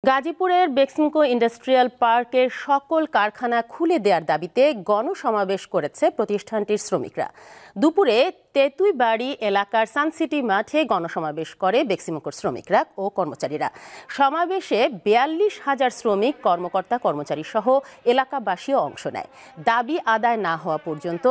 গাজীপুরের বেক্সিমকো ইন্ডাস্ট্রিয়াল পার্কের সকল কারখানা খুলে দেওয়ার দাবিতে গণসমাবেশ করেছে প্রতিষ্ঠানটির শ্রমিকরা। দুপুরে তেঁতুইবাড়ি এলাকার সানসিটি মাঠে গণসমাবেশ করে বেক্সিমকোর শ্রমিকরা ও কর্মচারীরা। সমাবেশে ৪২,০০০ শ্রমিক, কর্মকর্তা, কর্মচারী সহ এলাকাবাসীও অংশ নেয়। দাবি আদায় না হওয়া পর্যন্ত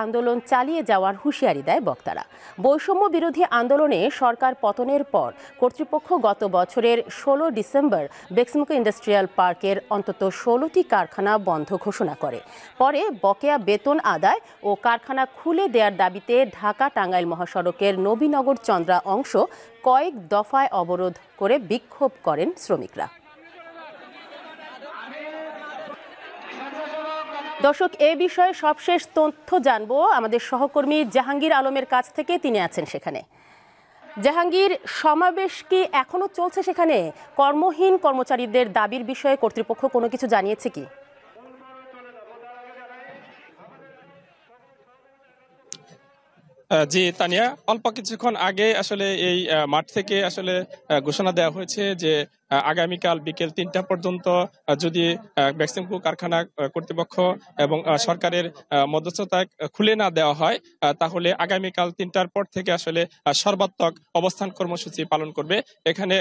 আন্দোলন চালিয়ে যাওয়ার হুঁশিয়ারি দেয় বক্তারা। বৈষম্য বিরোধী আন্দোলনে সরকার পতনের পর কর্তৃপক্ষ গত বছরের ১৬ ডিসেম্বর বেক্সিমকো ইন্ডাস্ট্রিয়াল পার্কের অন্তত ১৬টি কারখানা বন্ধ ঘোষণা করে। পরে বকেয়া বেতন আদায় ও কারখানা খুলে দেওয়ার দাবিতে ঢাকা-টাঙ্গাইল মহাসড়কের নবীনগর চন্দ্রা অংশ কয়েক দফায় অবরোধ করে বিক্ষোভ করেন শ্রমিকরা। দর্শক, এ বিষয়ে সবশেষ তথ্য জানবো আমাদের সহকর্মী জাহাঙ্গীর আলমের কাছ থেকে। তিনি আছেন সেখানে। জাহাঙ্গীর, সমাবেশ কি এখনো চলছে সেখানে? কর্মহীন কর্মচারীদের দাবির বিষয়ে কর্তৃপক্ষ কোনো কিছু জানিয়েছে কি? জি তানিয়া, অল্প কিছুক্ষণ আগে আসলে এই মাঠ থেকে আসলে ঘোষণা দেওয়া হয়েছে যে আগামীকাল বিকেল ৩টা পর্যন্ত যদি বেক্সিমকো কারখানা কর্তৃপক্ষ এবং সরকারের মধ্যস্থতায় খুলে না দেওয়া হয়, তাহলে আগামীকাল ৩টার পর থেকে আসলে সর্বাত্মক অবস্থান কর্মসূচি পালন করবে। এখানে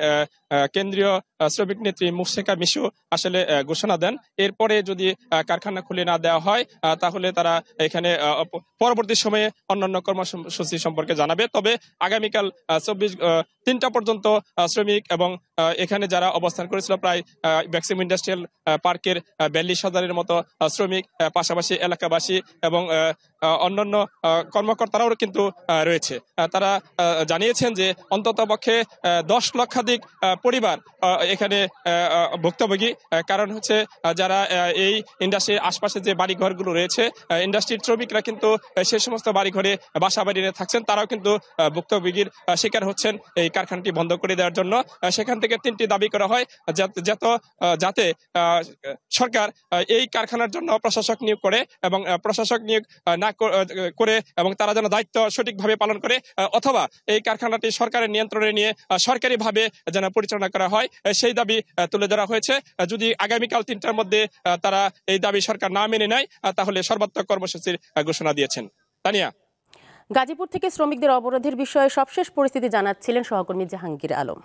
কেন্দ্রীয় শ্রমিক নেত্রী মুফসেকা মিশু আসলে ঘোষণা দেন। এরপরে যদি কারখানা খুলে না দেওয়া হয়, তাহলে তারা এখানে পরবর্তী সময়ে অন্যান্য কর্মসূচি সম্পর্কে জানাবে। তবে আগামীকাল ৩টা পর্যন্ত শ্রমিক এবং এখানে যারা অবস্থান করেছিল প্রায় বেক্সিমকো ইন্ডাস্ট্রিয়াল পার্কের ৪২,০০০-এর মতো শ্রমিক, পাশাপাশি এলাকাবাসী এবং অন্যান্য কর্মকর্তারাও কিন্তু রয়েছে। তারা জানিয়েছেন যে অন্ততপক্ষে ১০ লক্ষাধিক পরিবার এখানে ভুক্তভোগী। কারণ হচ্ছে যারা এই ইন্ডাস্ট্রির আশপাশে যে বাড়িঘরগুলো রয়েছে, ইন্ডাস্ট্রির শ্রমিকরা কিন্তু সেই সমস্ত বাড়িঘরে বাসা বাড়ি নিয়ে থাকছেন, তারাও কিন্তু ভুক্তভোগীর শিকার হচ্ছেন এই কারখানাটি বন্ধ করে দেওয়ার জন্য। সেখান থেকে 3টি দাবি করা হয়, যাতে সরকার এই কারখানার জন্য প্রশাসক নিয়োগ করে এবং প্রশাসক নিয়োগ না করে এবং তারা যেন দায়িত্ব সঠিকভাবে পালন করে, অথবা এই কারখানাটি সরকারের নিয়ন্ত্রণে নিয়ে সরকারিভাবে যেন পরিচালনা করা হয়, সেই দাবি তুলে ধরা হয়েছে। যদি আগামীকাল 3টার মধ্যে তারা এই দাবি সরকার না মেনে নেয়, তাহলে সর্বাত্মক কর্মসূচির ঘোষণা দিয়েছেন। তানিয়া, গাজীপুর থেকে শ্রমিকদের অবরোধের বিষয়ে সবশেষ পরিস্থিতি জানাচ্ছিলেন সহকর্মী জাহাঙ্গীর আলম।